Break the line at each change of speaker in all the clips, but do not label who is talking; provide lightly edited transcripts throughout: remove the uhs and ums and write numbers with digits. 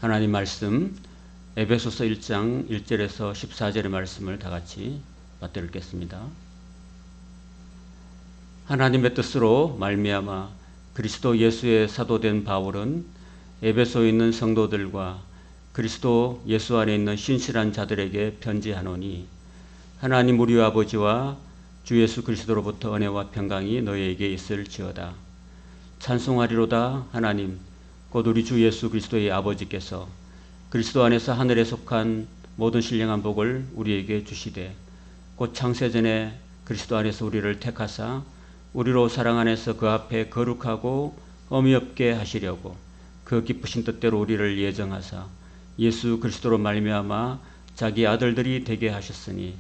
하나님 말씀 에베소서 1장 1절에서 14절의 말씀을 다 같이 받들어 읽겠습니다. 하나님의 뜻으로 말미암아 그리스도 예수의 사도된 바울은 에베소에 있는 성도들과 그리스도 예수 안에 있는 신실한 자들에게 편지하노니 하나님 우리 아버지와 주 예수 그리스도로부터 은혜와 평강이 너희에게 있을지어다. 찬송하리로다. 하나님 곧 우리 주 예수 그리스도의 아버지께서 그리스도 안에서 하늘에 속한 모든 신령한 복을 우리에게 주시되 곧 창세전에 그리스도 안에서 우리를 택하사 우리로 사랑 안에서 그 앞에 거룩하고 흠이 없게 하시려고 그 기쁘신 뜻대로 우리를 예정하사 예수 그리스도로 말미암아 자기 아들들이 되게 하셨으니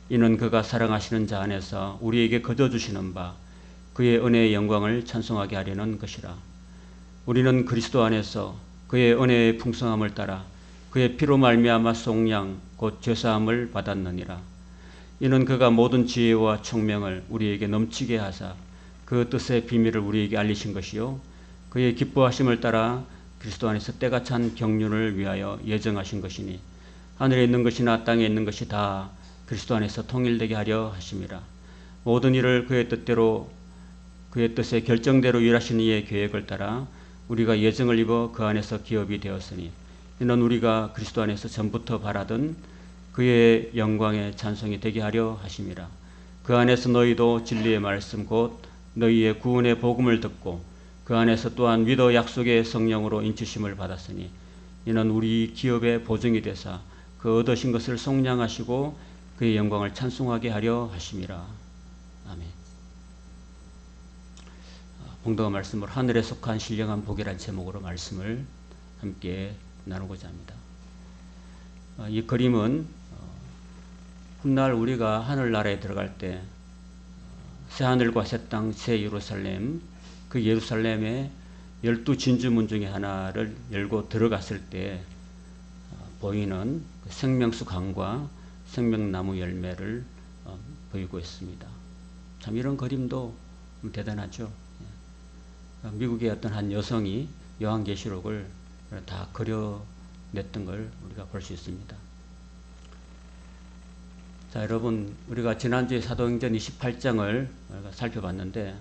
이는 그가 사랑하시는 자 안에서 우리에게 거저주시는 바 그의 은혜의 영광을 찬송하게 하려는 것이라. 우리는 그리스도 안에서 그의 은혜의 풍성함을 따라 그의 피로 말미암아 속량 곧 죄사함을 받았느니라. 이는 그가 모든 지혜와 총명을 우리에게 넘치게 하사 그 뜻의 비밀을 우리에게 알리신 것이요 그의 기뻐하심을 따라 그리스도 안에서 때가 찬 경륜을 위하여 예정하신 것이니 하늘에 있는 것이나 땅에 있는 것이 다 그리스도 안에서 통일되게 하려 하심이라. 모든 일을 그의 뜻대로 그의 뜻의 결정대로 일하신 이의 계획을 따라 우리가 예정을 입어 그 안에서 기업이 되었으니 이는 우리가 그리스도 안에서 전부터 바라던 그의 영광의 찬송이 되게 하려 하심이라. 그 안에서 너희도 진리의 말씀 곧 너희의 구원의 복음을 듣고 그 안에서 또한 믿어 약속의 성령으로 인치심을 받았으니 이는 우리 기업의 보증이 되사 그 얻으신 것을 속량하시고 그의 영광을 찬송하게 하려 하심이라. 아멘. 봉독의 말씀으로 하늘에 속한 신령한 복이라는 제목으로 말씀을 함께 나누고자 합니다. 이 그림은 훗날 우리가 하늘나라에 들어갈 때 새하늘과 새 땅, 새 예루살렘, 그 예루살렘의 12진주문 중에 하나를 열고 들어갔을 때 보이는 생명수 강과 생명나무 열매를 보이고 있습니다. 참 이런 그림도 대단하죠. 미국의 어떤 한 여성이 요한계시록을 다 그려냈던 걸 우리가 볼 수 있습니다. 자, 여러분, 우리가 지난주에 사도행전 28장을 살펴봤는데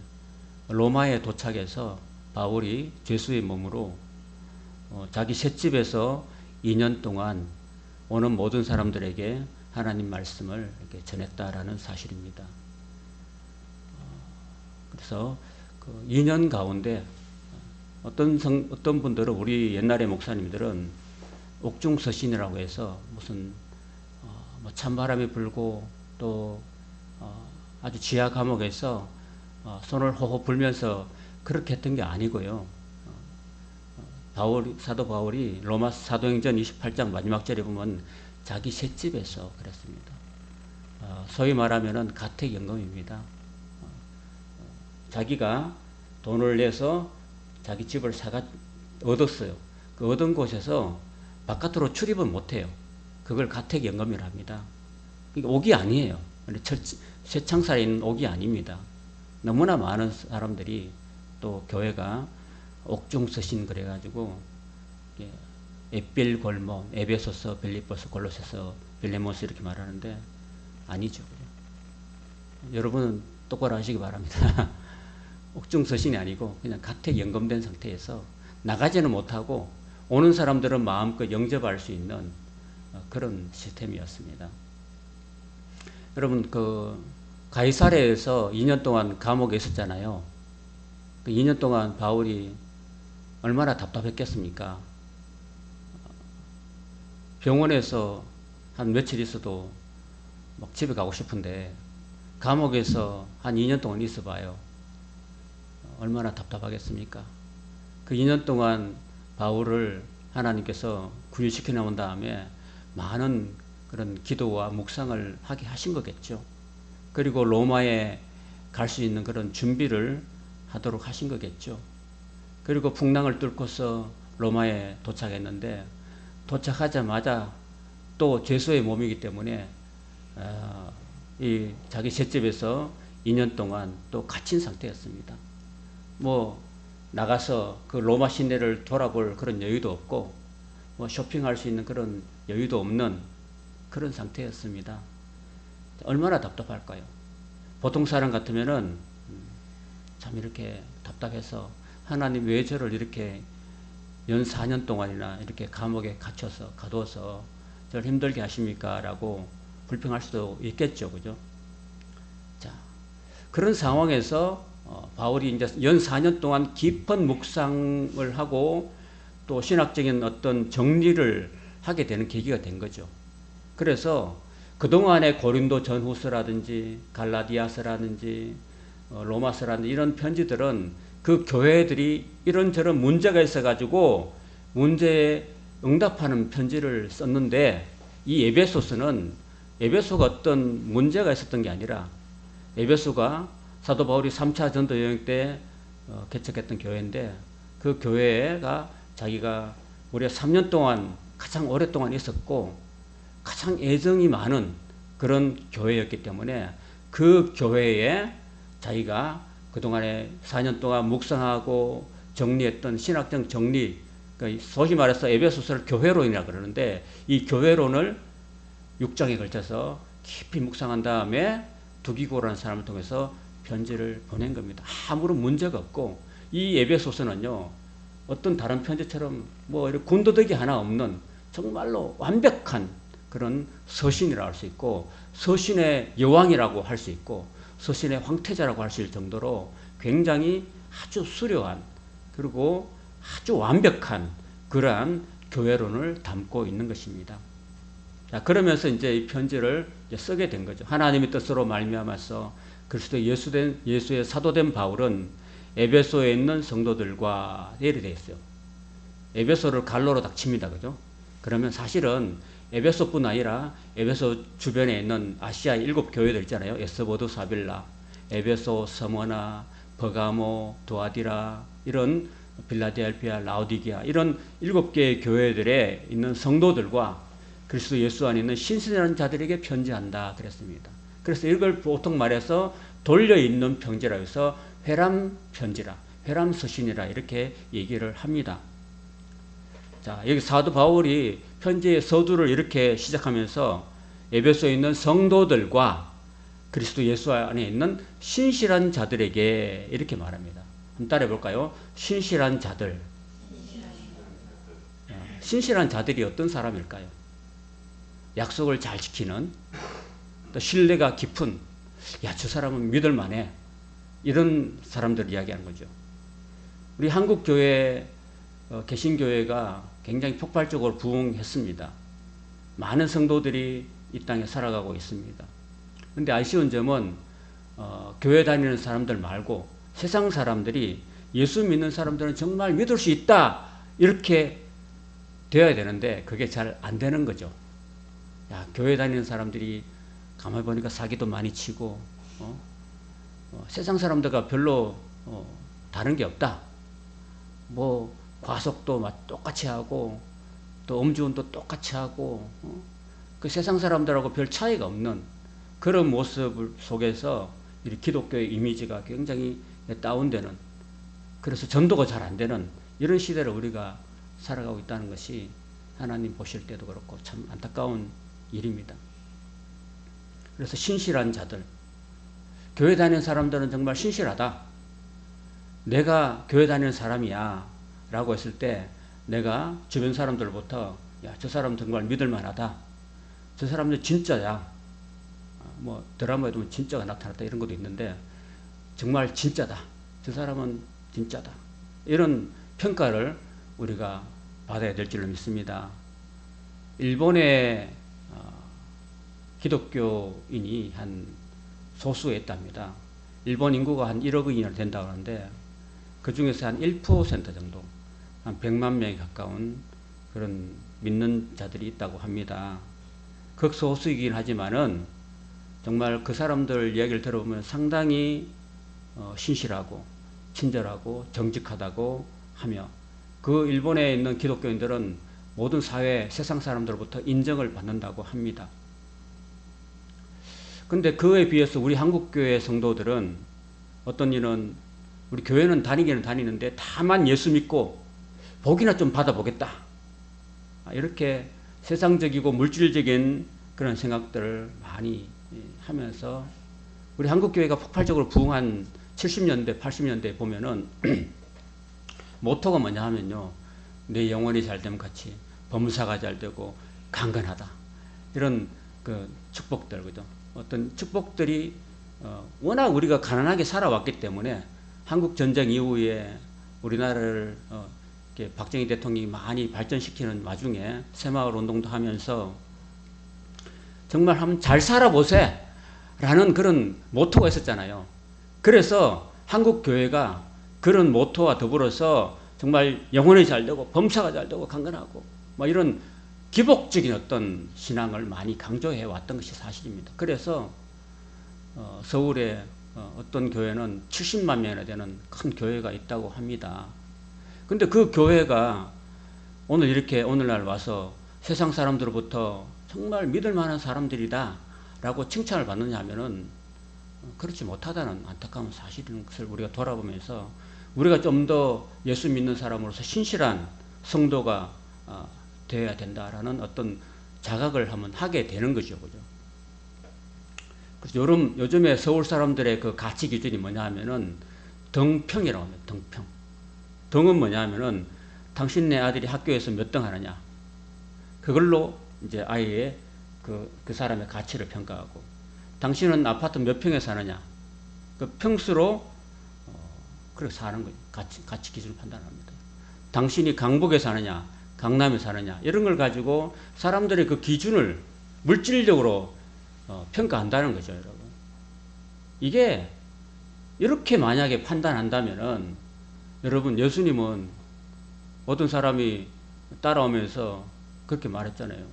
로마에 도착해서 바울이 죄수의 몸으로 자기 셋집에서 2년 동안 오는 모든 사람들에게 하나님 말씀을 이렇게 전했다라는 사실입니다. 그래서 그 2년 가운데 어떤 분들은 우리 옛날의 목사님들은 옥중서신이라고 해서 무슨 뭐 찬바람이 불고 또 아주 지하 감옥에서 손을 호호 불면서 그렇게 했던 게 아니고요. 사도 바울이 로마 사도행전 28장 마지막 절에 보면 자기 셋집에서 그랬습니다. 소위 말하면은 가택연금입니다. 자기가 돈을 내서 자기 집을 얻었어요. 그 얻은 곳에서 바깥으로 출입은 못해요. 그걸 가택연금이라 합니다. 이게 옥이 아니에요. 쇠창살에 있는 옥이 아닙니다. 너무나 많은 사람들이 또 교회가 옥중서신 그래가지고 에필골몬, 에베소서, 빌립보서, 골로새서, 빌레몬서 이렇게 말하는데 아니죠. 여러분은 똑바로 하시기 바랍니다. 옥중서신이 아니고 그냥 가택연금된 상태에서 나가지는 못하고 오는 사람들은 마음껏 영접할 수 있는 그런 시스템이었습니다. 여러분, 그 가이사랴에서 2년 동안 감옥에 있었잖아요. 그 2년 동안 바울이 얼마나 답답했겠습니까? 병원에서 한 며칠 있어도 막 집에 가고 싶은데 감옥에서 한 2년 동안 있어봐요. 얼마나 답답하겠습니까? 그 2년 동안 바울을 하나님께서 구유시켜 나온 다음에 많은 그런 기도와 묵상을 하게 하신 거겠죠. 그리고 로마에 갈 수 있는 그런 준비를 하도록 하신 거겠죠. 그리고 풍랑을 뚫고서 로마에 도착했는데 도착하자마자 또 죄수의 몸이기 때문에 이 자기 셋집에서 2년 동안 또 갇힌 상태였습니다. 뭐 나가서 그 로마 시내를 돌아볼 그런 여유도 없고 뭐 쇼핑할 수 있는 그런 여유도 없는 그런 상태였습니다. 얼마나 답답할까요? 보통 사람 같으면은 참 이렇게 답답해서 하나님 왜 저를 이렇게 연 4년 동안이나 이렇게 감옥에 가둬서 저를 힘들게 하십니까? 라고 불평할 수도 있겠죠. 그죠? 자, 그런 상황에서 바울이 이제 연 4년 동안 깊은 묵상을 하고 또 신학적인 어떤 정리를 하게 되는 계기가 된 거죠. 그래서 그동안의 고린도 전후서라든지 갈라디아서라든지 로마서라든지 이런 편지들은 그 교회들이 이런저런 문제가 있어가지고 문제에 응답하는 편지를 썼는데, 이 에베소서는 에베소가 어떤 문제가 있었던 게 아니라 에베소가 사도 바울이 3차 전도 여행 때 개척했던 교회인데, 그 교회가 자기가 무려 3년 동안 가장 오랫동안 있었고 가장 애정이 많은 그런 교회였기 때문에 그 교회에 자기가 그동안에 4년 동안 묵상하고 정리했던 신학적 정리, 그러니까 소위 말해서 에베소서를 교회론이라 그러는데, 이 교회론을 6장에 걸쳐서 깊이 묵상한 다음에 두기고라는 사람을 통해서 편지를 보낸 겁니다. 아무런 문제가 없고, 이 에베소서는요 어떤 다른 편지처럼 뭐 이렇게 군더더기 하나 없는 정말로 완벽한 그런 서신이라고 할 수 있고, 서신의 여왕이라고 할 수 있고, 서신의 황태자라고 할 수 있을 정도로 굉장히 아주 수려한 그리고 아주 완벽한 그러한 교회론을 담고 있는 것입니다. 자, 그러면서 이제 이 편지를 이제 쓰게 된 거죠. 하나님의 뜻으로 말미암아서 그리스도 예수의 사도된 바울은 에베소에 있는 성도들과 이렇게 되어 있어요. 에베소를 갈로로 딱 칩니다. 그죠? 그러면 사실은 에베소뿐 아니라 에베소 주변에 있는 아시아 7교회들 있잖아요. 에스보드, 사빌라, 에베소, 서머나, 버가모, 도아디라, 이런 빌라델피아, 라오디게아, 이런 7개의 교회들에 있는 성도들과 그리스도 예수 안에 있는 신실한 자들에게 편지한다 그랬습니다. 그래서 이걸 보통 말해서 돌려있는 편지라 해서 회람 편지라, 회람 서신이라 이렇게 얘기를 합니다. 자, 여기 사도 바울이 편지의 서두를 이렇게 시작하면서 에베소에 있는 성도들과 그리스도 예수 안에 있는 신실한 자들에게 이렇게 말합니다. 한번 따라해 볼까요? 신실한 자들. 신실한 자들이 어떤 사람일까요? 약속을 잘 지키는, 또 신뢰가 깊은, 야, 저 사람은 믿을 만해, 이런 사람들을 이야기하는 거죠. 우리 한국 교회 개신교회가 굉장히 폭발적으로 부흥했습니다. 많은 성도들이 이 땅에 살아가고 있습니다. 그런데 아쉬운 점은 교회 다니는 사람들 말고 세상 사람들이 예수 믿는 사람들은 정말 믿을 수 있다 이렇게 되어야 되는데 그게 잘 안 되는 거죠. 야, 교회 다니는 사람들이 가만히 보니까 사기도 많이 치고 세상 사람들과 별로 다른 게 없다. 뭐 과속도 똑같이 하고 또 음주운도 똑같이 하고 그 세상 사람들하고 별 차이가 없는 그런 모습 속에서 이 기독교의 이미지가 굉장히 다운되는, 그래서 전도가 잘 안 되는 이런 시대를 우리가 살아가고 있다는 것이 하나님 보실 때도 그렇고 참 안타까운 일입니다. 그래서 신실한 자들, 교회 다니는 사람들은 정말 신실하다. 내가 교회 다니는 사람이야 라고 했을 때 내가 주변 사람들부터 야, 저 사람 정말 믿을 만하다. 저 사람들 진짜야. 뭐 드라마에도 보면 진짜가 나타났다 이런 것도 있는데 정말 진짜다. 저 사람은 진짜다. 이런 평가를 우리가 받아야 될 줄로 믿습니다. 일본의 기독교인이 한 소수에 있답니다. 일본 인구가 한 1억이 된다고 하는데 그 중에서 한 1% 정도, 한 100만 명에 가까운 그런 믿는 자들이 있다고 합니다. 극소수이긴 하지만은 정말 그 사람들 이야기를 들어보면 상당히 신실하고 친절하고 정직하다고 하며 그 일본에 있는 기독교인들은 모든 사회, 세상 사람들로부터 인정을 받는다고 합니다. 근데 그에 비해서 우리 한국교회 성도들은 어떤 이는 우리 교회는 다니기는 다니는데 다만 예수 믿고 복이나 좀 받아보겠다 이렇게 세상적이고 물질적인 그런 생각들을 많이 하면서 우리 한국교회가 폭발적으로 부흥한 70년대, 80년대 보면은 모토가 뭐냐 하면요. 내 영혼이 잘되면 같이 범사가 잘되고 강건하다. 이런 그 축복들, 그죠? 어떤 축복들이 워낙 우리가 가난하게 살아왔기 때문에 한국 전쟁 이후에 우리나라를 이렇게 박정희 대통령이 많이 발전시키는 와중에 새마을 운동도 하면서 정말 한번 잘 살아보세 라는 그런 모토가 있었잖아요. 그래서 한국 교회가 그런 모토와 더불어서 정말 영혼이 잘되고 범사가 잘되고 강건하고 뭐 이런 기복적인 어떤 신앙을 많이 강조해 왔던 것이 사실입니다. 그래서 서울에 어떤 교회는 70만 명이나 되는 큰 교회가 있다고 합니다. 근데 그 교회가 오늘 이렇게 오늘날 와서 세상 사람들로부터 정말 믿을 만한 사람들이다 라고 칭찬을 받느냐 하면은 그렇지 못하다는 안타까운 사실인 것을 우리가 돌아보면서 우리가 좀 더 예수 믿는 사람으로서 신실한 성도가 되어야 된다라는 어떤 자각을 한번 하게 되는 거죠. 그죠? 그래서 요즘에 서울 사람들의 그 가치 기준이 뭐냐 하면은 등평이라고 합니다. 등평. 등은 뭐냐 하면은 당신네 아들이 학교에서 몇 등 하느냐. 그걸로 이제 아이의 그 사람의 가치를 평가하고, 당신은 아파트 몇 평에 사느냐. 그 평수로 그렇게 사는 거예요. 가치 기준을 판단합니다. 당신이 강북에 사느냐, 강남에 사느냐, 이런 걸 가지고 사람들의 그 기준을 물질적으로 평가한다는 거죠, 여러분. 이게 이렇게 만약에 판단한다면은 여러분, 예수님은 어떤 사람이 따라오면서 그렇게 말했잖아요.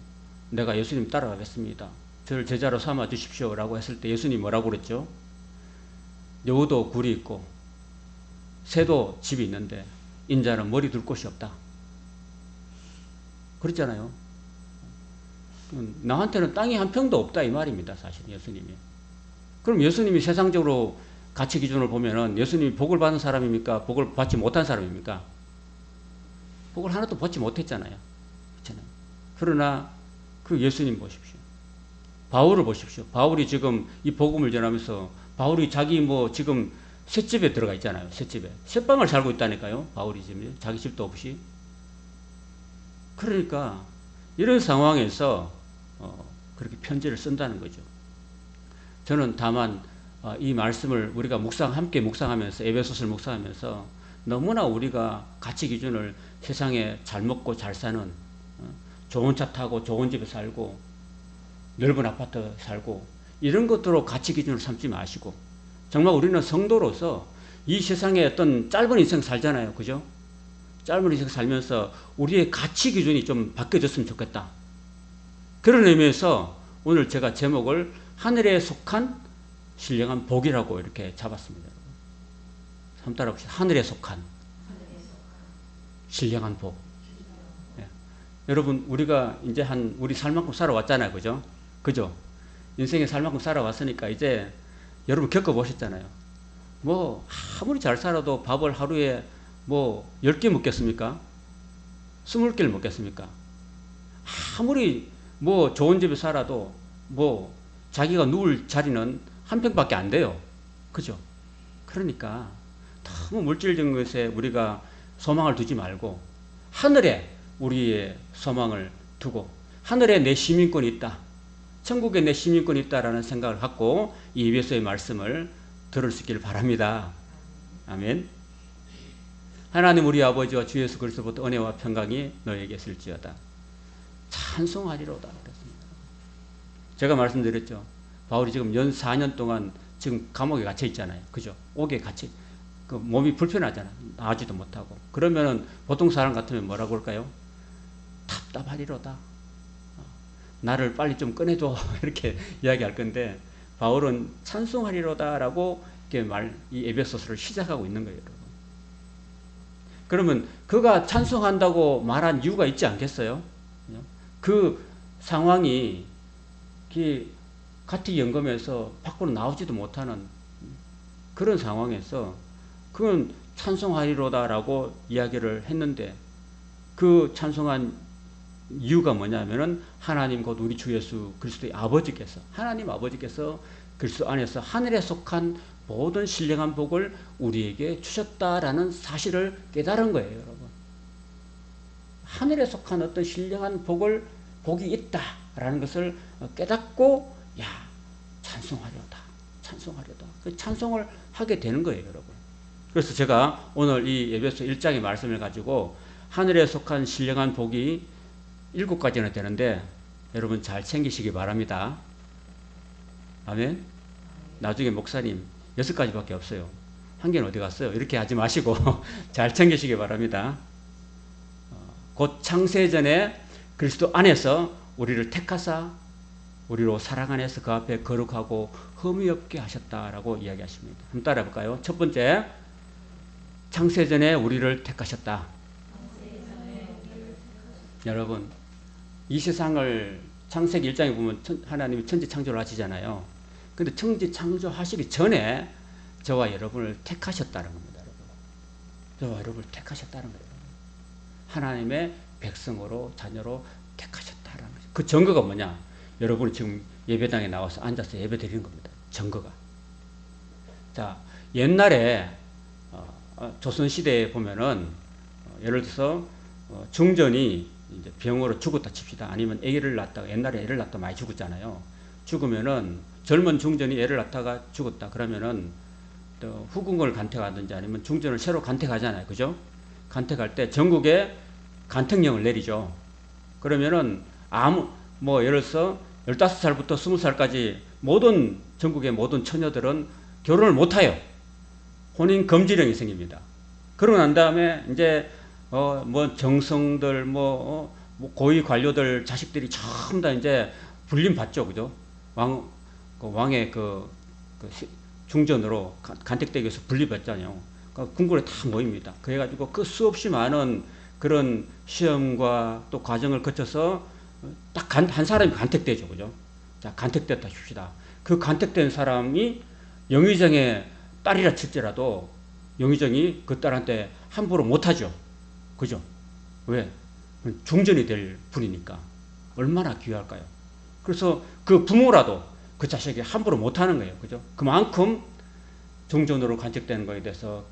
내가 예수님 따라가겠습니다. 저를 제자로 삼아 주십시오 라고 했을 때 예수님이 뭐라고 그랬죠? 여우도 굴이 있고 새도 집이 있는데 인자는 머리 둘 곳이 없다. 그랬잖아요. 나한테는 땅이 한 평도 없다 이 말입니다. 사실 예수님이. 그럼 예수님이 세상적으로 가치 기준을 보면은 예수님이 복을 받은 사람입니까? 복을 받지 못한 사람입니까? 복을 하나도 받지 못했잖아요. 그렇잖아요. 그러나 그 예수님 보십시오. 바울을 보십시오. 바울이 지금 이 복음을 전하면서 바울이 자기 지금 셋집에 들어가 있잖아요. 셋집에. 셋방을 살고 있다니까요. 바울이 지금 자기 집도 없이. 그러니까 이런 상황에서 그렇게 편지를 쓴다는 거죠. 저는 다만 이 말씀을 우리가 함께 묵상하면서 에베소서를 묵상하면서 너무나 우리가 가치 기준을 세상에 잘 먹고 잘 사는, 좋은 차 타고 좋은 집에 살고 넓은 아파트 살고 이런 것들로 가치 기준을 삼지 마시고, 정말 우리는 성도로서 이 세상에 어떤 짧은 인생 살잖아요. 그죠? 짧은 인생 살면서 우리의 가치 기준이 좀 바뀌어졌으면 좋겠다. 그런 의미에서 오늘 제가 제목을 하늘에 속한 신령한 복이라고 이렇게 잡았습니다. 한번 따라봅시다. 하늘에 속한 신령한 복. 예. 여러분, 우리가 이제 우리 살만큼 살아왔잖아요. 그죠? 그죠? 인생에 살만큼 살아왔으니까 이제 여러분 겪어보셨잖아요. 아무리 잘 살아도 밥을 하루에 10개 먹겠습니까? 20개를 먹겠습니까? 아무리 좋은 집에 살아도 자기가 누울 자리는 한 평밖에 안 돼요. 그죠? 그러니까 너무 물질적인 것에 우리가 소망을 두지 말고 하늘에 우리의 소망을 두고, 하늘에 내 시민권이 있다, 천국에 내 시민권이 있다라는 생각을 갖고 이 에베소의 말씀을 들을 수 있기를 바랍니다. 아멘. 하나님 우리 아버지와 주 예수 그리스도부터 은혜와 평강이 너에게 있을지어다. 찬송하리로다 그랬습니다. 제가 말씀드렸죠. 바울이 지금 연 4년 동안 지금 감옥에 갇혀 있잖아요. 그죠? 옥에 갇혀, 몸이 불편하잖아. 나가지도 못하고. 그러면은 보통 사람 같으면 뭐라고 할까요? 답답하리로다. 나를 빨리 좀 꺼내줘. 이렇게 이야기할 건데, 바울은 찬송하리로다라고 이 에베소서를 시작하고 있는 거예요, 여러분. 그러면 그가 찬송한다고 말한 이유가 있지 않겠어요? 그 상황이 가티 연금에서 밖으로 나오지도 못하는 그런 상황에서 그건 찬송하리로다라고 이야기를 했는데, 그 찬송한 이유가 뭐냐면은 하나님 곧 우리 주 예수 그리스도의 아버지께서, 하나님 아버지께서 그리스도 안에서 하늘에 속한 모든 신령한 복을 우리에게 주셨다라는 사실을 깨달은 거예요, 여러분. 하늘에 속한 어떤 신령한 복이 있다라는 것을 깨닫고, 야, 찬송하려다. 그 찬송을 하게 되는 거예요, 여러분. 그래서 제가 오늘 이 에베소 1장의 말씀을 가지고 하늘에 속한 신령한 복이 7가지나 되는데 여러분 잘 챙기시기 바랍니다. 아멘. 나중에 목사님 6가지밖에 없어요. 한 개는 어디 갔어요? 이렇게 하지 마시고 잘 챙기시기 바랍니다. 곧 창세전에 그리스도 안에서 우리를 택하사 우리로 사랑 안에서 그 앞에 거룩하고 흠이 없게 하셨다라고 이야기하십니다. 한번 따라해 볼까요? 첫 번째, 창세전에 우리를 택하셨다. 여러분, 이 세상을 창세기 1장에 보면 하나님이 천지 창조를 하시잖아요. 근데 천지 창조하시기 전에 저와 여러분을 택하셨다는 겁니다, 여러분. 저와 여러분을 택하셨다는 거예요. 하나님의 백성으로, 자녀로 택하셨다는 거죠. 그 증거가 뭐냐? 여러분이 지금 예배당에 나와서 앉아서 예배 드리는 겁니다. 증거가. 자, 옛날에 조선시대에 보면은 예를 들어서 중전이 이제 병으로 죽었다 칩시다. 아니면 애를 낳다가, 옛날에 애를 낳다 많이 죽었잖아요. 죽으면은 젊은 중전이 애를 낳다가 죽었다. 그러면은 또 후궁을 간택하든지 아니면 중전을 새로 간택하잖아요. 그죠? 간택할 때 전국에 간택령을 내리죠. 그러면은 예를 들어서 15살부터 20살까지 전국의 모든 처녀들은 결혼을 못해요. 혼인 금지령이 생깁니다. 그러고 난 다음에 이제 정성들, 고위 관료들 자식들이 전부 다 이제 불림 받죠, 그죠? 왕의 중전으로 간택되기 위해서 분리받잖아요. 그러니까 궁궐에 다 모입니다. 그래가지고 그 수없이 많은 그런 시험과 또 과정을 거쳐서 딱 한 사람이 간택되죠, 그죠? 자, 간택됐다 칩시다. 그 간택된 사람이 영의정의 딸이라 칠지라도 영의정이 그 딸한테 함부로 못하죠. 그죠? 왜? 중전이 될 분이니까. 얼마나 귀할까요? 그래서 그 부모라도 그 자식에게 함부로 못하는 거예요. 그죠? 그만큼 중전으로 간택되는 거에 대해서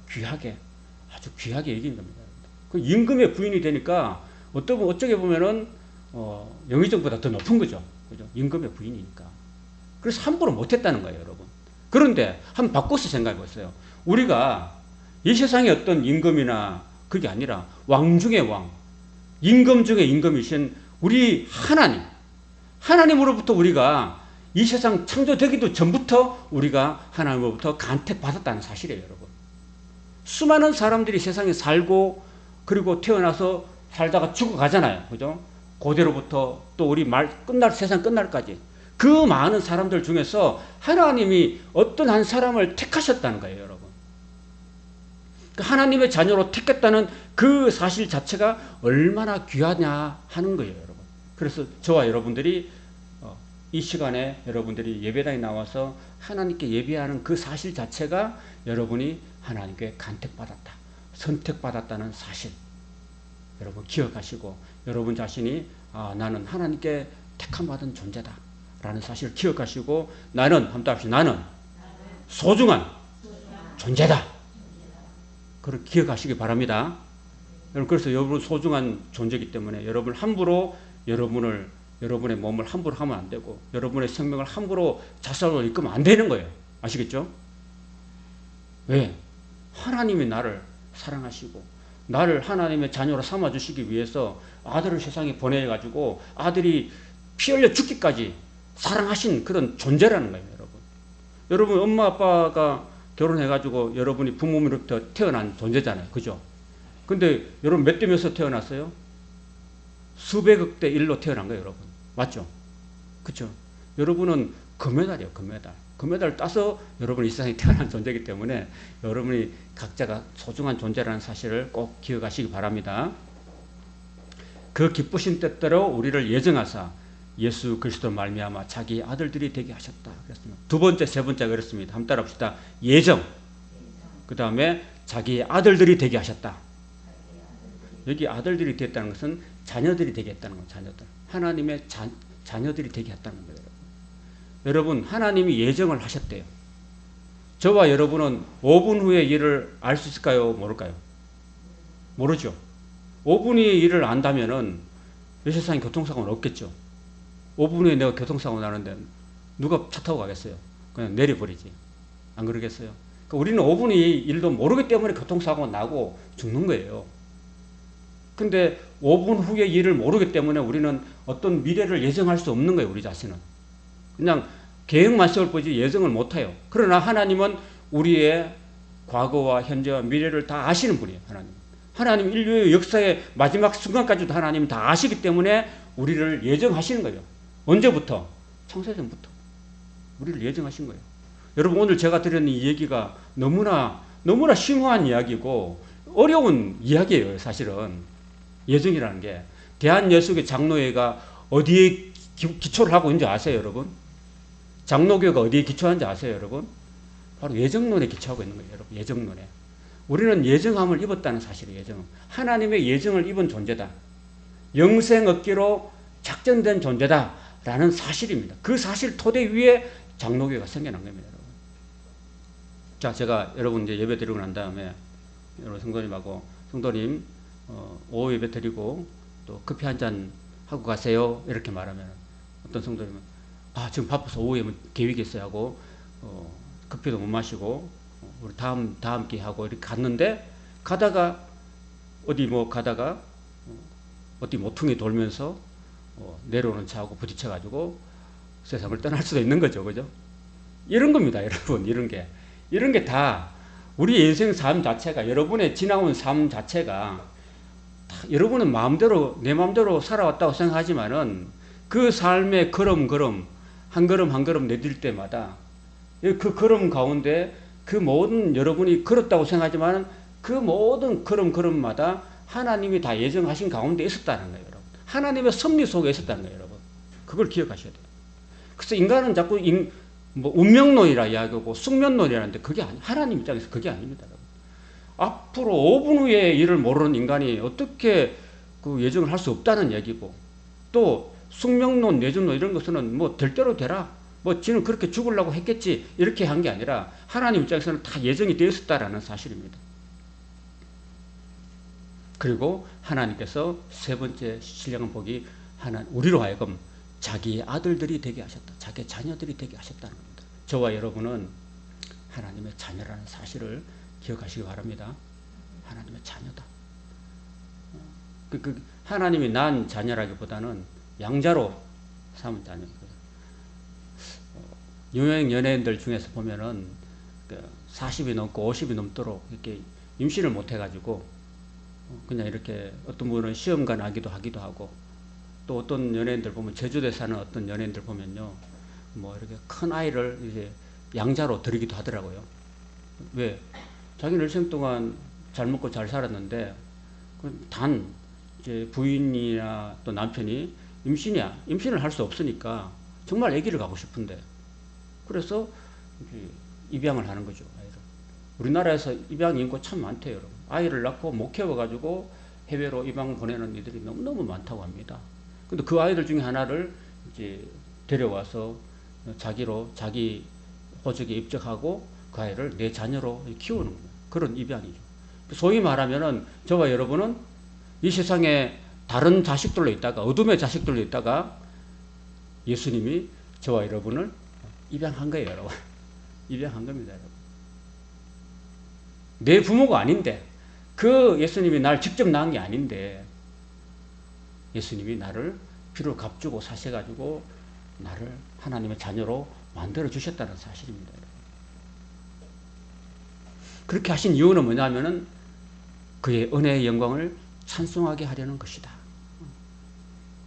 아주 귀하게 여기는 겁니다. 그 임금의 부인이 되니까 어쩌게 보면은 영의정보다 더 높은 거죠. 그죠? 임금의 부인이니까. 그래서 함부로 못했다는 거예요, 여러분. 그런데 한번 바꿔서 생각해 보세요. 우리가 이 세상의 어떤 임금이나 그게 아니라 왕 중의 왕, 임금 중의 임금이신 우리 하나님으로부터 우리가 이 세상 창조되기도 전부터 우리가 하나님으로부터 간택받았다는 사실이에요, 여러분. 수많은 사람들이 세상에 살고 그리고 태어나서 살다가 죽어가잖아요. 그죠? 고대로부터 또 우리 세상 끝날까지 그 많은 사람들 중에서 하나님이 어떤 한 사람을 택하셨다는 거예요, 여러분. 하나님의 자녀로 택했다는 그 사실 자체가 얼마나 귀하냐 하는 거예요, 여러분. 그래서 저와 여러분들이 이 시간에 여러분들이 예배당에 나와서 하나님께 예배하는 그 사실 자체가 여러분이 하나님께 간택받았다, 선택받았다는 사실 여러분 기억하시고 여러분 자신이 나는 하나님께 택함받은 존재다 라는 사실을 기억하시고 한번 합시다. 나는 소중한 존재다. 그걸 기억하시기 바랍니다. 그래서 여러분 소중한 존재이기 때문에 여러분 함부로 여러분의 몸을 함부로 하면 안 되고 여러분의 생명을 함부로 자살로 이끌면 안 되는 거예요. 아시겠죠? 왜? 하나님이 나를 사랑하시고 나를 하나님의 자녀로 삼아주시기 위해서 아들을 세상에 보내가지고 아들이 피 흘려 죽기까지 사랑하신 그런 존재라는 거예요, 여러분. 여러분 엄마 아빠가 결혼해가지고 여러분이 부모님으로부터 태어난 존재잖아요. 그죠? 근데 여러분 몇 대 몇으로 태어났어요? 수백억 대 1로 태어난 거예요, 여러분. 맞죠? 그쵸? 여러분은 금메달이에요, 금메달. 금메달을 따서 여러분이 이 세상에 태어난 존재이기 때문에 여러분이 각자가 소중한 존재라는 사실을 꼭 기억하시기 바랍니다. 그 기쁘신 뜻대로 우리를 예정하사 예수 그리스도 말미암아 자기 아들들이 되게 하셨다. 그랬습니다. 두 번째, 세 번째가 그렇습니다. 한번 따라합시다. 예정. 그 다음에 자기 아들들이 되게 하셨다. 여기 아들들이 됐다는 것은 자녀들이 되게 했다는 거예요. 자녀들. 하나님의 자녀들이 되게 했다는 거예요. 여러분, 하나님이 예정을 하셨대요. 저와 여러분은 5분 후에 일을 알 수 있을까요? 모를까요? 모르죠. 5분 후에 일을 안다면은 이 세상에 교통사고는 없겠죠. 5분 후에 내가 교통사고 나는데 누가 차 타고 가겠어요? 그냥 내려버리지. 안 그러겠어요? 그러니까 우리는 5분 후에 일도 모르기 때문에 교통사고가 나고 죽는 거예요. 근데 5분 후에 일을 모르기 때문에 우리는 어떤 미래를 예정할 수 없는 거예요. 우리 자신은. 그냥 계획만 세울 뿐이지 예정을 못해요. 그러나 하나님은 우리의 과거와 현재와 미래를 다 아시는 분이에요. 하나님 인류의 역사의 마지막 순간까지도 하나님은 다 아시기 때문에 우리를 예정하시는 거예요. 언제부터? 창세전부터 우리를 예정하신 거예요. 여러분, 오늘 제가 드리는 이 얘기가 너무나 심오한 이야기고 어려운 이야기예요. 사실은 예정이라는 게. 대한예수교 장로회가 어디에 기초를 하고 있는지 아세요, 여러분? 장로교가 어디에 기초하는지 아세요, 여러분? 바로 예정론에 기초하고 있는 거예요, 여러분. 예정론에. 우리는 예정함을 입었다는 사실이에요. 예정. 하나님의 예정을 입은 존재다. 영생 얻기로 작정된 존재다. 라는 사실입니다. 그 사실 토대 위에 장로교가 생겨난 겁니다, 여러분. 자, 제가 여러분 이제 예배 드리고 난 다음에 여러분 성도님하고 성도님 오후 예배 드리고 또 커피 한 잔 하고 가세요. 이렇게 말하면 어떤 성도님은 지금 바빠서 오후에 계획이 있어요 하고 커피도 못 마시고 우리 다음 기회 하고 이렇게 갔는데 가다가 어디 모퉁이 돌면서 내려오는 차하고 부딪혀 가지고 세상을 떠날 수도 있는 거죠. 그죠? 이런 겁니다, 여러분. 이런 게 다 우리 인생 삶 자체가, 여러분의 지나온 삶 자체가 여러분은 내 마음대로 살아왔다고 생각하지만은 그 삶의 걸음 한 걸음 내딜 때마다 그 걸음 가운데 그 모든 여러분이 걸었다고 생각하지만은 그 모든 걸음마다 하나님이 다 예정하신 가운데 있었다는 거예요, 여러분. 하나님의 섭리 속에 있었다는 거예요, 여러분. 그걸 기억하셔야 돼요. 그래서 인간은 자꾸 운명론이라 이야기하고 숙면론이라는데 그게 하나님 입장에서 그게 아닙니다, 여러분. 앞으로 5분 후에 일을 모르는 인간이 어떻게 그 예정을 할 수 없다는 얘기고, 또 숙명론, 예정론 이런 것은 될 대로 되라. 지는 그렇게 죽으려고 했겠지. 이렇게 한 게 아니라 하나님 입장에서는 다 예정이 되어 있었다라는 사실입니다. 그리고 하나님께서 세 번째 신령한 복이 우리로 하여금 자기의 아들들이 되게 하셨다. 자기의 자녀들이 되게 하셨다는 겁니다. 저와 여러분은 하나님의 자녀라는 사실을 기억하시기 바랍니다. 하나님의 자녀다. 하나님이 낳은 자녀라기보다는 양자로 삼은 자녀입니다. 유명 연예인들 중에서 보면은 40이 넘고 50이 넘도록 이렇게 임신을 못 해가지고 그냥 이렇게 어떤 분은 시험관 하기도 하고, 또 어떤 연예인들 보면 제주도에 사는 어떤 연예인들 보면요, 이렇게 큰 아이를 이제 양자로 들이기도 하더라고요. 왜? 자기는 일생 동안 잘 먹고 잘 살았는데 단 이제 부인이나 또 남편이 임신을 할 수 없으니까 정말 아기를 갖고 싶은데, 그래서 입양을 하는 거죠, 아이를. 우리나라에서 입양 인구 참 많대요, 여러분. 아이를 낳고 못 키워가지고 해외로 입양 보내는 이들이 너무너무 많다고 합니다. 근데 그 아이들 중에 하나를 이제 데려와서 자기 호적에 입적하고 그 아이를 내 자녀로 키우는 거예요. 그런 입양이죠. 소위 말하면은 저와 여러분은 이 세상에 다른 자식들로 있다가, 어둠의 자식들로 있다가 예수님이 저와 여러분을 입양한 거예요, 여러분. 입양한 겁니다, 여러분. 내 부모가 아닌데, 그 예수님이 날 직접 낳은 게 아닌데, 예수님이 나를 피로 값주고 사셔가지고 나를 하나님의 자녀로 만들어 주셨다는 사실입니다, 여러분. 그렇게 하신 이유는 뭐냐면은 그의 은혜의 영광을 찬송하게 하려는 것이다.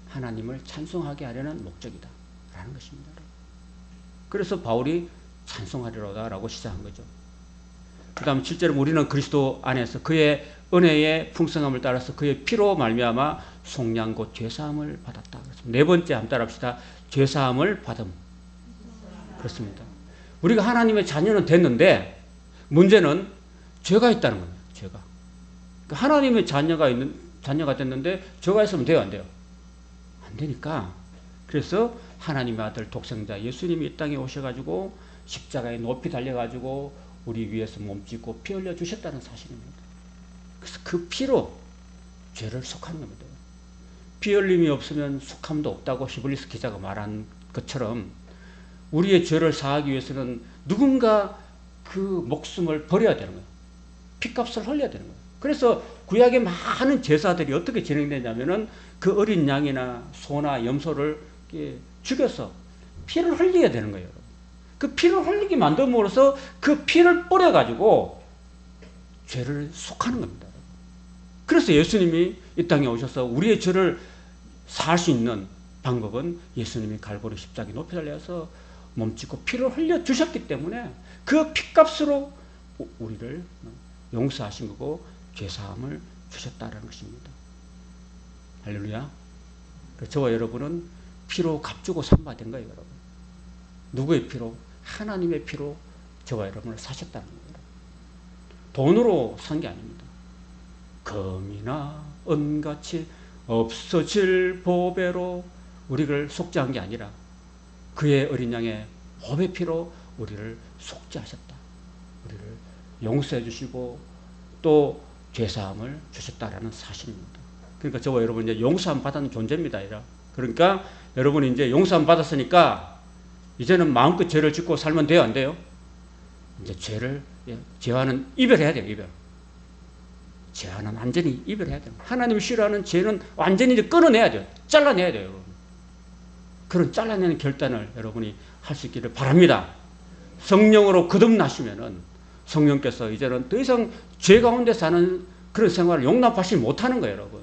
하나님을 찬송하게 하려는 목적이다 라는 것입니다. 그래서 바울이 찬송하리로다라고 시작한 거죠. 그 다음 7절은 우리는 그리스도 안에서 그의 은혜의 풍성함을 따라서 그의 피로 말미암아 속량 곧 죄사함을 받았다. 그렇습니다. 네 번째 한번 따라합시다. 죄사함을 받음. 그렇습니다. 우리가 하나님의 자녀는 됐는데 문제는 죄가 있다는 겁니다. 죄가. 하나님의 자녀가 있는 자녀가 됐는데 저가 있으면 돼요, 안 돼요? 안 되니까. 그래서 하나님의 아들 독생자 예수님이 이 땅에 오셔가지고 십자가에 높이 달려가지고 우리 위해서 몸짓고 피 흘려 주셨다는 사실입니다. 그래서 그 피로 죄를 속하는 겁니다. 피 흘림이 없으면 속함도 없다고 히브리서 기자가 말한 것처럼 우리의 죄를 사하기 위해서는 누군가 그 목숨을 버려야 되는 거예요. 피값을 흘려야 되는 거예요. 그래서 구약의 많은 제사들이 어떻게 진행되냐면은 그 어린 양이나 소나 염소를 죽여서 피를 흘려야 되는 거예요. 그 피를 흘리게 만듦으로써 그 피를 뿌려가지고 죄를 속하는 겁니다. 그래서 예수님이 이 땅에 오셔서 우리의 죄를 사할 수 있는 방법은 예수님이 갈보리 십자가에 높이 달려서 몸짓고 피를 흘려 주셨기 때문에 그 피값으로 우리를 용서하신 거고 죄사함을 주셨다는 것입니다. 할렐루야. 저와 여러분은 피로 값주고 산바된 거예요, 여러분. 누구의 피로? 하나님의 피로 저와 여러분을 사셨다는 거예요. 돈으로 산 게 아닙니다. 금이나 은같이 없어질 보배로 우리를 속죄한 게 아니라 그의 어린 양의 보배 피로 우리를 속죄하셨다. 우리를 용서해 주시고 또 죄사함을 주셨다라는 사실입니다. 그러니까 저와 여러분 이제 용서함 받은 존재입니다. 그러니까 여러분이 이제 용서함 받았으니까 이제는 마음껏 죄를 짓고 살면 돼요, 안 돼요? 이제 죄와는 이별해야 돼요, 이별. 죄와는 완전히 이별해야 돼요. 하나님이 싫어하는 죄는 완전히 이제 끊어내야 돼요. 잘라내야 돼요, 여러분. 그런 잘라내는 결단을 여러분이 할 수 있기를 바랍니다. 성령으로 거듭나시면은 성령께서 이제는 더 이상 죄 가운데 사는 그런 생활을 용납하지 못하는 거예요, 여러분.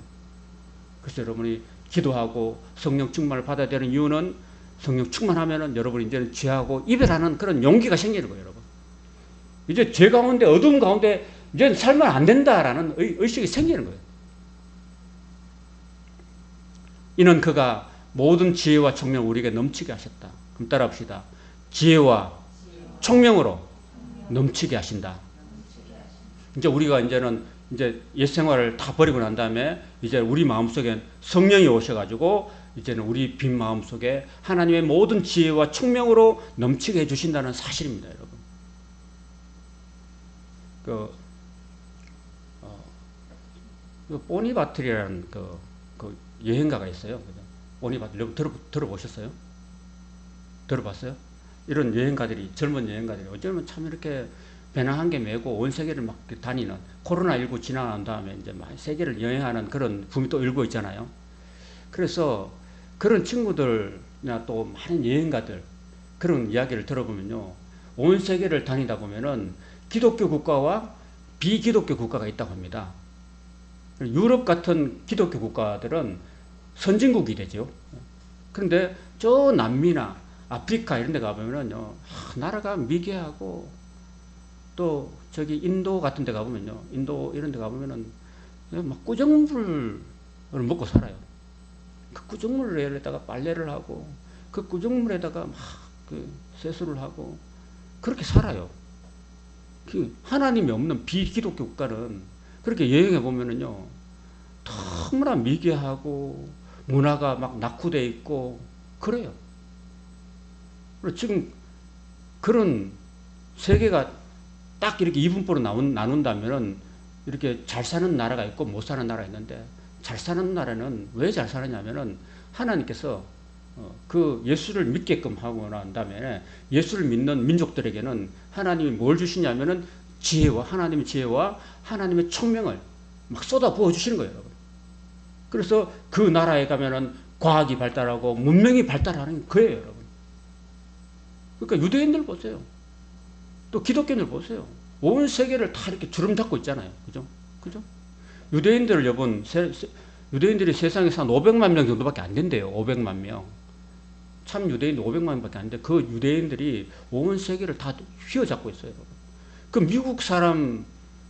그래서 여러분이 기도하고 성령 충만을 받아야 되는 이유는 성령 충만하면은 여러분이 이제는 죄하고 이별하는 그런 용기가 생기는 거예요, 여러분. 이제 죄 가운데 어두운 가운데 이제 살면 안 된다라는 의식이 생기는 거예요. 이는 그가 모든 지혜와 총명을 우리에게 넘치게 하셨다. 그럼 따라 합시다. 지혜와 총명으로 넘치게 하신다. 이제 우리가 이제는 이제 옛 생활을 다 버리고 난 다음에 이제 우리 마음속에 성령이 오셔가지고 이제는 우리 빈 마음속에 하나님의 모든 지혜와 총명으로 넘치게 해주신다는 사실입니다, 여러분. 보니바틀이라는 그 여행가가 있어요. 보니바틀 여러분 들어보셨어요? 들어봤어요? 이런 여행가들이 젊은 여행가들이 어쩌면 참 이렇게 배낭 한 개 메고 온 세계를 막 다니는 코로나19 지나간 다음에 이제 막 세계를 여행하는 그런 붐이 또 일고 있잖아요. 그래서 그런 친구들이나 또 많은 여행가들 그런 이야기를 들어보면요, 온 세계를 다니다 보면은 기독교 국가와 비기독교 국가가 있다고 합니다. 유럽 같은 기독교 국가들은 선진국이 되죠. 그런데 저 남미나 아프리카 이런 데 가보면요, 나라가 미개하고 또 저기 인도 같은 데 가보면요, 인도 이런 데 가보면은 막 꾸정물을 먹고 살아요. 그 꾸정물에다가 빨래를 하고 그 꾸정물에다가 막 그 세수를 하고 그렇게 살아요. 하나님이 없는 비기독교 국가는 그렇게 여행해 보면은요, 너무나 미개하고 문화가 막 낙후되어 있고 그래요. 그리고 지금 그런 세계가 딱 이렇게 이분포로 나눈다면은 이렇게 잘 사는 나라가 있고 못 사는 나라가 있는데, 잘 사는 나라는 왜 잘 사느냐면은 하나님께서 그 예수를 믿게끔 하고 난 다음에 예수를 믿는 민족들에게는 하나님이 뭘 주시냐면은 하나님의 지혜와 하나님의 총명을 막 쏟아 부어 주시는 거예요, 여러분. 그래서 그 나라에 가면은 과학이 발달하고 문명이 발달하는 거예요, 여러분. 그러니까 유대인들 보세요. 또 기독교인들 보세요. 온 세계를 다 이렇게 주름 잡고 있잖아요. 그죠? 유대인들이 세상에서 한 500만 명 정도밖에 안 된대요. 500만 명. 참 유대인도 500만 명밖에 안 돼. 그 유대인들이 온 세계를 다 휘어잡고 있어요, 여러분. 그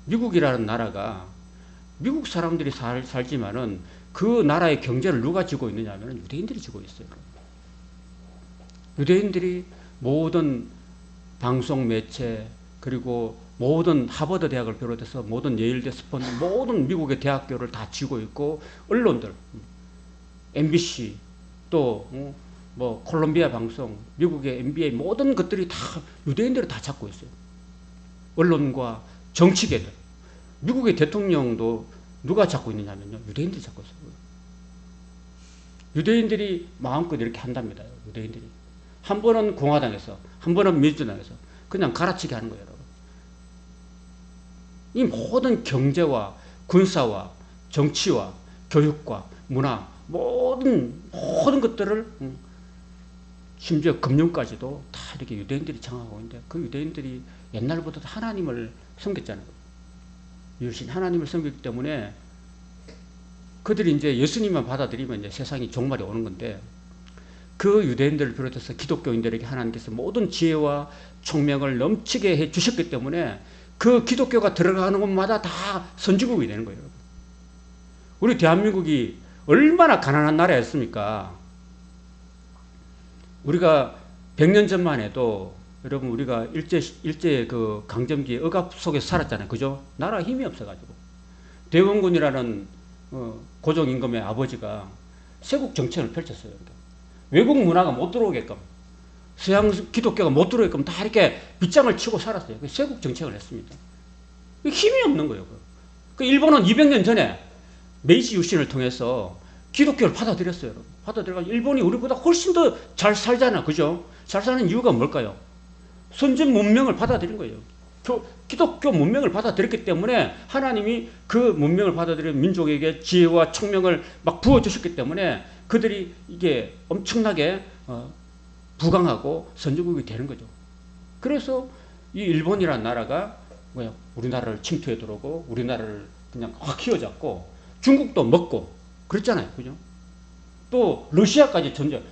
미국이라는 나라가 미국 사람들이 살지만은 그 나라의 경제를 누가 쥐고 있느냐 하면 유대인들이 쥐고 있어요. 유대인들이 모든 방송 매체 그리고 모든 하버드 대학을 비롯해서 모든 예일대, 스펀, 모든 미국의 대학교를 다 쥐고 있고, 언론들, MBC, 또 뭐 콜롬비아 방송, 미국의 NBA 모든 것들이 다 유대인들이 다 잡고 있어요. 언론과 정치계들. 미국의 대통령도 누가 잡고 있느냐면요, 유대인들이 잡고 있어요. 유대인들이 마음껏 이렇게 한답니다. 유대인들이. 한 번은 공화당에서, 한 번은 민주당에서 그냥 갈아치기 하는 거예요, 여러분. 이 모든 경제와 군사와 정치와 교육과 문화, 모든 것들을, 심지어 금융까지도 다 이렇게 유대인들이 장악하고 있는데, 그 유대인들이 옛날부터 하나님을 섬겼잖아요. 유신 하나님을 섬겼기 때문에 그들이 이제 예수님만 받아들이면 이제 세상이 종말이 오는 건데, 그 유대인들을 비롯해서 기독교인들에게 하나님께서 모든 지혜와 총명을 넘치게 해 주셨기 때문에 그 기독교가 들어가는 곳마다 다 선진국이 되는 거예요. 우리 대한민국이 얼마나 가난한 나라였습니까? 우리가 100년 전만 해도, 여러분, 우리가 일제 그 강점기의 억압 속에서 살았잖아요. 그죠? 나라 힘이 없어가지고. 대원군이라는 고종임금의 아버지가 세국 정책을 펼쳤어요. 외국 문화가 못 들어오게끔, 서양 기독교가 못 들어오게끔 다 이렇게 빗장을 치고 살았어요. 세국 정책을 했습니다. 힘이 없는 거예요. 그 일본은 200년 전에 메이지 유신을 통해서 기독교를 받아들였어요. 받아들여가지고 일본이 우리보다 훨씬 더 잘 살잖아. 그죠? 잘 사는 이유가 뭘까요? 선진 문명을 받아들인 거예요. 기독교 문명을 받아들였기 때문에 하나님이 그 문명을 받아들인 민족에게 지혜와 총명을 막 부어주셨기 때문에 그들이 이게 엄청나게 부강하고 선진국이 되는 거죠. 그래서 이 일본이라는 나라가 우리나라를 침투해 들어오고 우리나라를 그냥 확 휘어잡고 중국도 먹고 그랬잖아요. 그죠? 또 러시아까지 전쟁,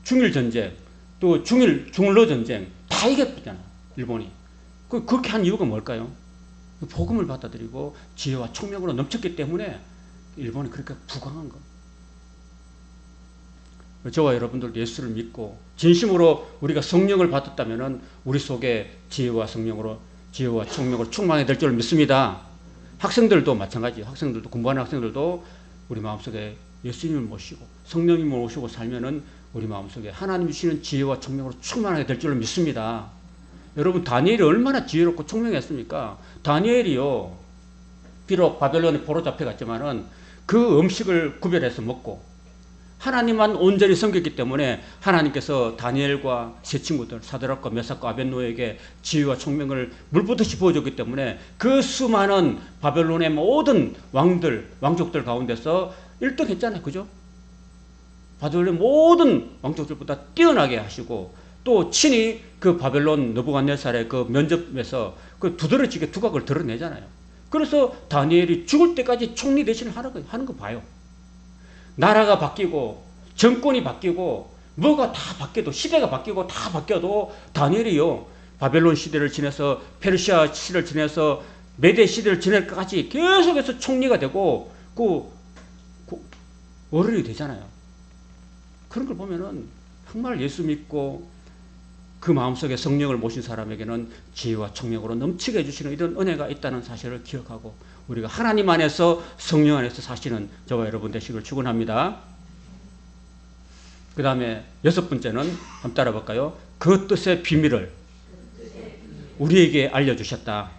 중일 전쟁, 또 중러 전쟁 다 이겼잖아, 일본이. 그렇게 한 이유가 뭘까요? 복음을 받아들이고 지혜와 총명으로 넘쳤기 때문에 일본이 그렇게 부강한 거. 저와 여러분들도 예수를 믿고 진심으로 우리가 성령을 받았다면은 우리 속에 지혜와 총명으로 충만하게 될 줄 믿습니다. 학생들도 마찬가지예요. 학생들도, 공부하는 학생들도 우리 마음속에 예수님을 모시고 성령님을 모시고 살면은 우리 마음속에 하나님 주시는 지혜와 총명으로 충만하게 될 줄로 믿습니다. 여러분, 다니엘이 얼마나 지혜롭고 총명했습니까? 다니엘이요, 비록 바벨론에 포로 잡혀갔지만은 그 음식을 구별해서 먹고 하나님만 온전히 섬겼기 때문에 하나님께서 다니엘과 세 친구들 사드락과 메삭과 아벳노에게 지혜와 총명을 물붓듯이 부어줬기 때문에 그 수많은 바벨론의 모든 왕족들 가운데서 1등 했잖아요. 그죠? 바벨론의 모든 왕족들보다 뛰어나게 하시고 또 친히 그 바벨론 느부갓네살의 그 면접에서 그 두드러지게 두각을 드러내잖아요. 그래서 다니엘이 죽을 때까지 총리 대신을 하는 거 봐요. 나라가 바뀌고 정권이 바뀌고 뭐가 다 바뀌어도, 시대가 바뀌고 다 바뀌어도 다니엘이요, 바벨론 시대를 지내서 페르시아 시대를 지내서 메대 시대를 지낼 것까지 계속해서 총리가 되고 어른이 되잖아요. 그런 걸 보면은 정말 예수 믿고 그 마음속에 성령을 모신 사람에게는 지혜와 총명으로 넘치게 해주시는 이런 은혜가 있다는 사실을 기억하고 우리가 하나님 안에서 성령 안에서 사시는 저와 여러분 되시길 축원합니다. 그 다음에 6번째는 한번 따라볼까요? 그 뜻의 비밀을 우리에게 알려주셨다.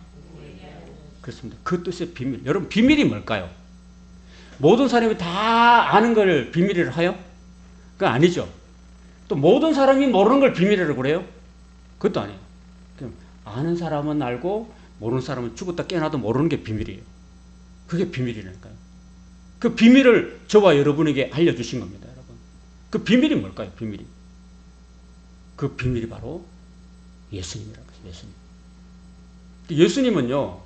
그렇습니다. 그 뜻의 비밀. 여러분, 비밀이 뭘까요? 모든 사람이 다 아는 걸 비밀이라고 해요? 그건 아니죠. 또 모든 사람이 모르는 걸 비밀이라고 그래요? 그것도 아니에요. 아는 사람은 알고 모르는 사람은 죽었다 깨어나도 모르는 게 비밀이에요. 그게 비밀이라니까요. 그 비밀을 저와 여러분에게 알려주신 겁니다, 여러분. 그 비밀이 뭘까요? 비밀이. 그 비밀이 바로 예수님이라고 해요. 예수님. 예수님은요,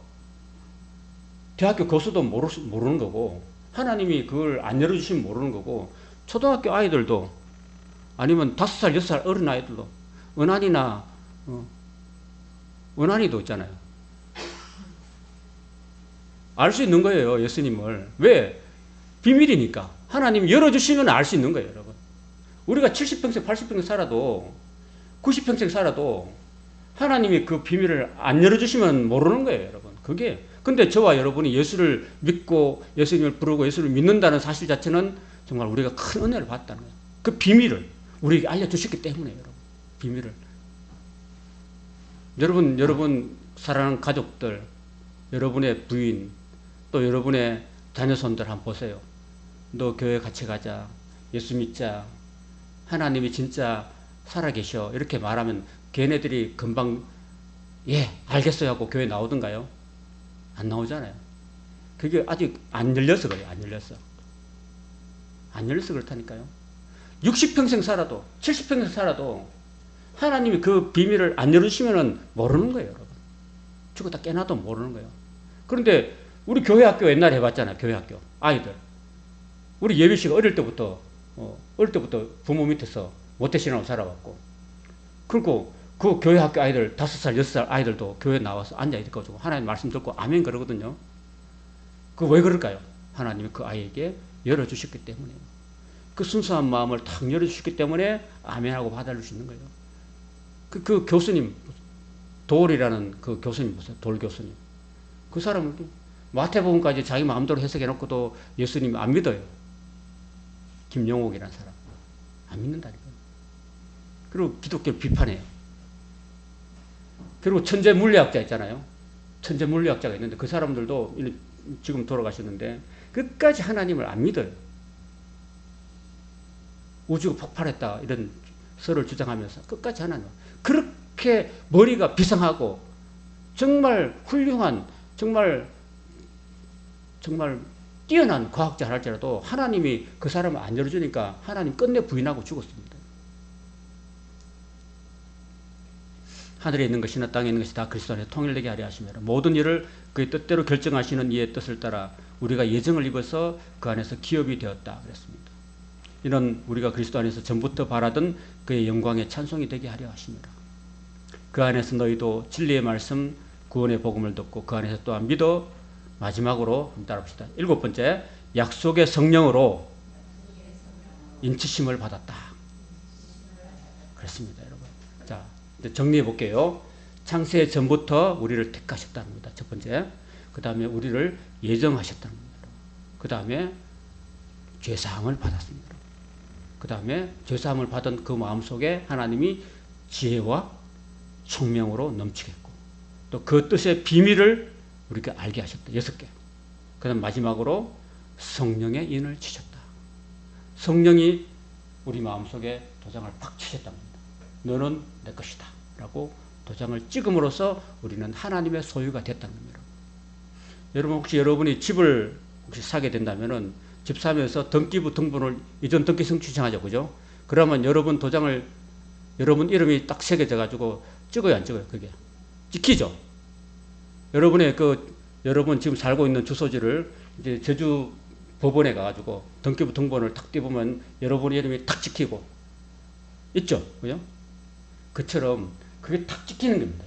대학교 교수도 모르는 거고, 하나님이 그걸 안 열어주시면 모르는 거고, 초등학교 아이들도, 아니면 5살, 6살 어린 아이들도, 은한이도 있잖아요. 알 수 있는 거예요, 예수님을. 왜? 비밀이니까. 하나님이 열어주시면 알 수 있는 거예요, 여러분. 우리가 70평생, 80평생 살아도, 90평생 살아도, 하나님이 그 비밀을 안 열어주시면 모르는 거예요, 여러분. 그게. 근데 저와 여러분이 예수를 믿고 예수님을 부르고 예수를 믿는다는 사실 자체는 정말 우리가 큰 은혜를 받았다는 거예요. 그 비밀을 우리에게 알려주셨기 때문에, 여러분. 비밀을. 여러분 사랑하는 가족들, 여러분의 부인, 또 여러분의 자녀손들 한번 보세요. 너 교회 같이 가자. 예수 믿자. 하나님이 진짜 살아계셔. 이렇게 말하면 걔네들이 금방 예 알겠어요 하고 교회 나오던가요? 안 나오잖아요. 그게 아직 안 열려서 그래요. 안 열렸어. 안 열려서 그렇다니까요. 60평생 살아도 70평생 살아도 하나님이 그 비밀을 안 열어주시면 모르는 거예요, 여러분. 죽었다 깨나도 모르는 거예요. 그런데 우리 교회 학교 옛날에 해봤잖아요. 교회 학교 아이들. 우리 예비 씨가 어릴 때부터 부모 밑에서 모태신앙으로 살아왔고, 그리고 그 교회 학교 아이들 5살, 6살 아이들도 교회 나와서 앉아있어가지고 하나님 말씀 듣고 아멘 그러거든요. 그 왜 그럴까요? 하나님이 그 아이에게 열어주셨기 때문에, 그 순수한 마음을 탁 열어주셨기 때문에 아멘하고 받아줄 수 있는 거예요. 그 교수님, 돌이라는 그 교수님 보세요. 돌 교수님. 그 사람은 마태복음까지 자기 마음대로 해석해놓고도 예수님 안 믿어요. 김용옥이라는 사람. 안 믿는다니까요. 그리고 기독교를 비판해요. 그리고 천재 물리학자 있잖아요. 천재 물리학자가 있는데 그 사람들도 지금 돌아가셨는데 끝까지 하나님을 안 믿어요. 우주가 폭발했다 이런 설을 주장하면서 끝까지 하나님. 그렇게 머리가 비상하고 정말 훌륭한 정말 뛰어난 과학자 할지라도 하나님이 그 사람을 안 열어주니까 하나님 끝내 부인하고 죽었습니다. 하늘에 있는 것이나 땅에 있는 것이 다 그리스도 안에 통일되게 하려 하시며 모든 일을 그의 뜻대로 결정하시는 이의 뜻을 따라 우리가 예정을 입어서 그 안에서 기업이 되었다 그랬습니다. 이는 우리가 그리스도 안에서 전부터 바라던 그의 영광의 찬송이 되게 하려 하십니다. 그 안에서 너희도 진리의 말씀 구원의 복음을 듣고 그 안에서 또한 믿어 마지막으로 한번 따라합시다. 7번째, 약속의 성령으로 인치심을 받았다. 그렇습니다, 여러분. 자, 이제 정리해 볼게요. 창세 전부터 우리를 택하셨다는 겁니다. 첫 번째. 그 다음에 우리를 예정하셨다는 겁니다. 그 다음에 죄사함을 받았습니다. 그 다음에 죄사함을 받은 그 마음속에 하나님이 지혜와 총명으로 넘치게 했고, 또 그 뜻의 비밀을 우리가 알게 하셨다. 6개. 그 다음 마지막으로 성령의 인을 치셨다. 성령이 우리 마음속에 도장을 팍 치셨답니다. 너는 내 것이다 라고 도장을 찍음으로써 우리는 하나님의 소유가 됐다는 겁니다. 여러분 혹시 여러분이 집을 혹시 사게 된다면은 집 사면서 등기부 등본을 이전 등기성 추천하죠, 그죠? 그러면 여러분 도장을 여러분 이름이 딱 새겨져 가지고 찍어요, 안 찍어요? 그게 찍히죠. 여러분의 여러분 지금 살고 있는 주소지를 이제 제주 법원에 가가지고 등기부 등본을 탁 띄우면 여러분의 이름이 탁 찍히고 있죠, 그죠? 그처럼 그게 탁 찍히는 겁니다.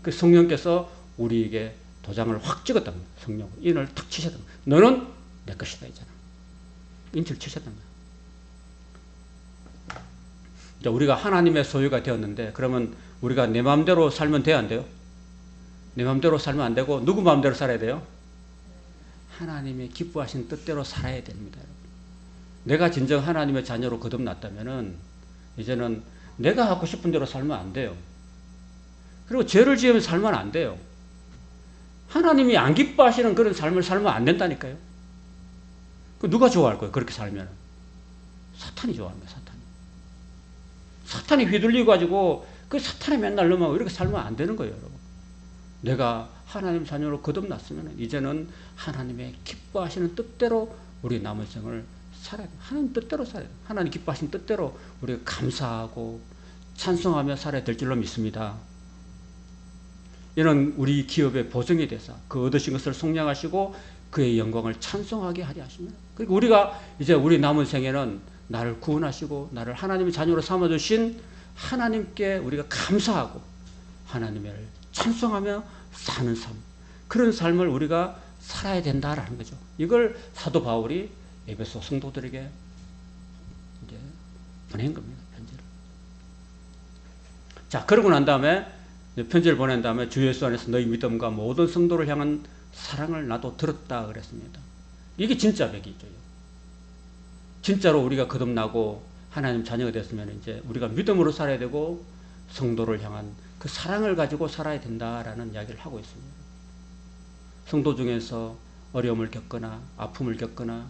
그 성령께서 우리에게 도장을 확 찍었다는 거예요. 성령 인을 탁 치셨다는 거예요. 너는 내 것이다 있잖아. 인치를 치셨다는 거예요. 자, 우리가 하나님의 소유가 되었는데 그러면 우리가 내 마음대로 살면 돼요, 안 돼요? 내 마음대로 살면 안 되고 누구 마음대로 살아야 돼요? 하나님의 기뻐하신 뜻대로 살아야 됩니다. 내가 진정 하나님의 자녀로 거듭났다면은 이제는 내가 하고 싶은 대로 살면 안 돼요. 그리고 죄를 지으면 살면 안 돼요. 하나님이 안 기뻐하시는 그런 삶을 살면 안 된다니까요. 그 누가 좋아할 거예요? 그렇게 살면 사탄이 좋아하는 거예요. 사탄이 휘둘리고 가지고 그 사탄에 맨날 넘어가고 이렇게 살면 안 되는 거예요, 여러분. 내가 하나님 자녀로 거듭났으면 이제는 하나님의 기뻐하시는 뜻대로 우리 남은 생을 살아야 돼요. 하나님 뜻대로 살아야 돼요. 하나님 기뻐하신 뜻대로 우리가 감사하고 찬송하며 살아야 될 줄로 믿습니다. 이는 우리 기업의 보증이 돼서 그 얻으신 것을 속량하시고 그의 영광을 찬송하게 하려 하십니다. 그리고 우리가 이제 우리 남은 생에는 나를 구원하시고 나를 하나님의 자녀로 삼아주신 하나님께 우리가 감사하고 하나님을 찬송하며 사는 삶, 그런 삶을 우리가 살아야 된다라는 거죠. 이걸 사도 바울이 에베소 성도들에게 이제 보낸 겁니다. 편지를. 자, 그러고 난 다음에 편지를 보낸 다음에 주 예수 안에서 너희 믿음과 모든 성도를 향한 사랑을 나도 들었다 그랬습니다. 이게 진짜 백이죠. 진짜로 우리가 거듭나고 하나님 자녀가 됐으면 이제 우리가 믿음으로 살아야 되고 성도를 향한 그 사랑을 가지고 살아야 된다라는 이야기를 하고 있습니다. 성도 중에서 어려움을 겪거나 아픔을 겪거나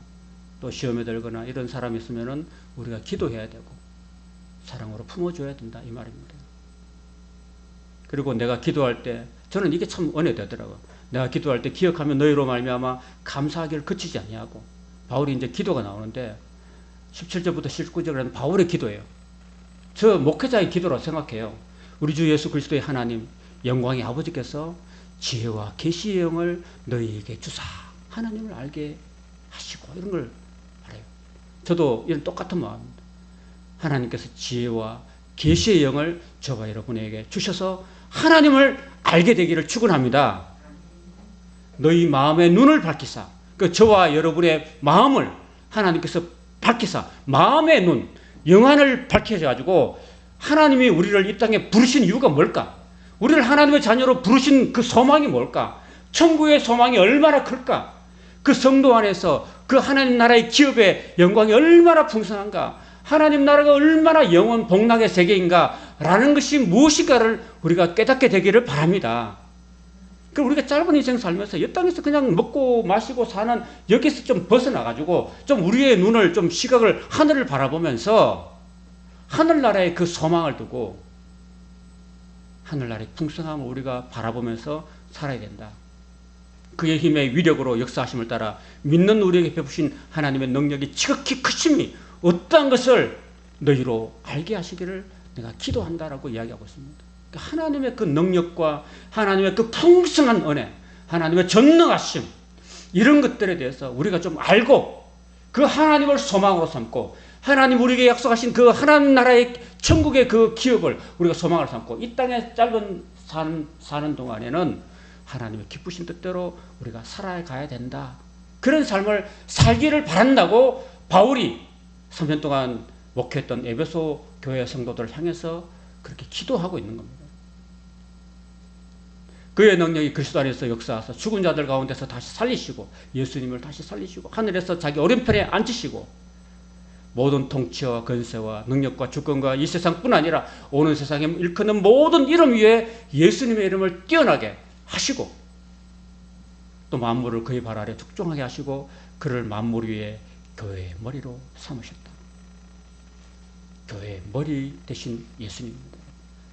또 시험에 들거나 이런 사람이 있으면은 우리가 기도해야 되고 사랑으로 품어줘야 된다 이 말입니다. 그리고 내가 기도할 때 저는 이게 참 은혜되더라고요. 내가 기도할 때 기억하면 너희로 말미암아 감사하기를 그치지 아니하고 바울이 이제 기도가 나오는데 17절부터 19절은 바울의 기도예요. 저 목회자의 기도라고 생각해요. 우리 주 예수 그리스도의 하나님 영광의 아버지께서 지혜와 계시의 영을 너희에게 주사 하나님을 알게 하시고 이런 걸 말해요. 저도 이런 똑같은 마음입니다. 하나님께서 지혜와 계시의 영을 저와 여러분에게 주셔서 하나님을 알게 되기를 축원합니다. 너희 마음의 눈을 밝히사 그 저와 여러분의 마음을 하나님께서 밝히사 마음의 눈 영안을 밝혀가지고 하나님이 우리를 이 땅에 부르신 이유가 뭘까? 우리를 하나님의 자녀로 부르신 그 소망이 뭘까? 천국의 소망이 얼마나 클까? 그 성도 안에서 그 하나님 나라의 기업의 영광이 얼마나 풍성한가? 하나님 나라가 얼마나 영원 복락의 세계인가? 라는 것이 무엇인가를 우리가 깨닫게 되기를 바랍니다. 그럼 우리가 짧은 인생 살면서 이 땅에서 그냥 먹고 마시고 사는 여기서 좀 벗어나가지고 좀 우리의 눈을 좀 시각을 하늘을 바라보면서 하늘나라의 그 소망을 두고 하늘나라의 풍성함을 우리가 바라보면서 살아야 된다. 그의 힘의 위력으로 역사하심을 따라 믿는 우리에게 베푸신 하나님의 능력이 지극히 크심이 어떠한 것을 너희로 알게 하시기를 내가 기도한다라고 이야기하고 있습니다. 하나님의 그 능력과 하나님의 그 풍성한 은혜, 하나님의 전능하심 이런 것들에 대해서 우리가 좀 알고 그 하나님을 소망으로 삼고 하나님 우리에게 약속하신 그 하나님 나라의 천국의 그 기업을 우리가 소망을 삼고 이 땅에 짧은 사는 동안에는 하나님의 기쁘신 뜻대로 우리가 살아가야 된다. 그런 삶을 살기를 바란다고 바울이 3년 동안 목회했던 에베소 교회 성도들을 향해서 그렇게 기도하고 있는 겁니다. 그의 능력이 그리스도 안에서 역사하사 죽은 자들 가운데서 다시 살리시고 예수님을 다시 살리시고 하늘에서 자기 오른편에 앉히시고 모든 통치와 권세와 능력과 주권과 이 세상뿐 아니라 오는 세상에 일컫는 모든 이름 위에 예수님의 이름을 뛰어나게 하시고 또 만물을 그의 발 아래 tuk종하게 하시고 그를 만물 위에 교회의 머리로 삼으셨다. 교회의 머리 대신 예수님입니다.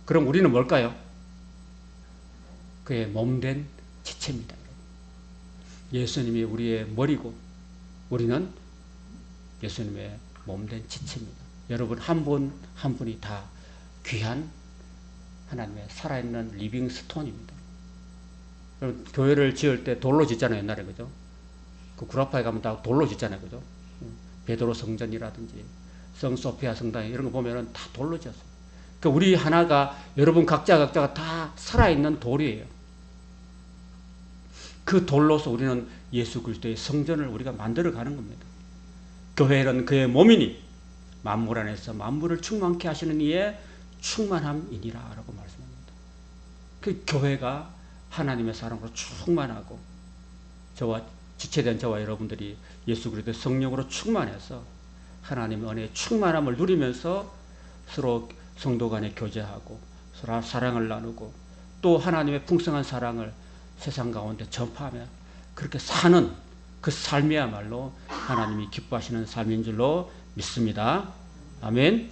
그럼 우리는 뭘까요? 그의 몸된 지체입니다. 예수님이 우리의 머리고 우리는 예수님의 몸된 지체입니다. 여러분 한 분 한 분이 다 귀한 하나님의 살아있는 리빙 스톤입니다. 여러분 교회를 지을 때 돌로 짓잖아요. 옛날에 그죠? 그 구라파에 가면 다 돌로 짓잖아요. 그죠? 베드로 성전이라든지 성소피아 성당 이런 거 보면은 다 돌로 지었어요. 그러니까 우리 하나가 여러분 각자가 다 살아있는 돌이에요. 그 돌로서 우리는 예수 그리스도의 성전을 우리가 만들어가는 겁니다. 교회는 그의 몸이니 만물 안에서 만물을 충만케 하시는 이의 충만함이니라 라고 말씀합니다. 그 교회가 하나님의 사랑으로 충만하고 저와 지체된 저와 여러분들이 예수 그리스도의 성령으로 충만해서 하나님의 은혜의 충만함을 누리면서 서로 성도 간에 교제하고 서로 사랑을 나누고 또 하나님의 풍성한 사랑을 세상 가운데 전파하며 그렇게 사는 그 삶이야말로 하나님이 기뻐하시는 삶인 줄로 믿습니다. 아멘.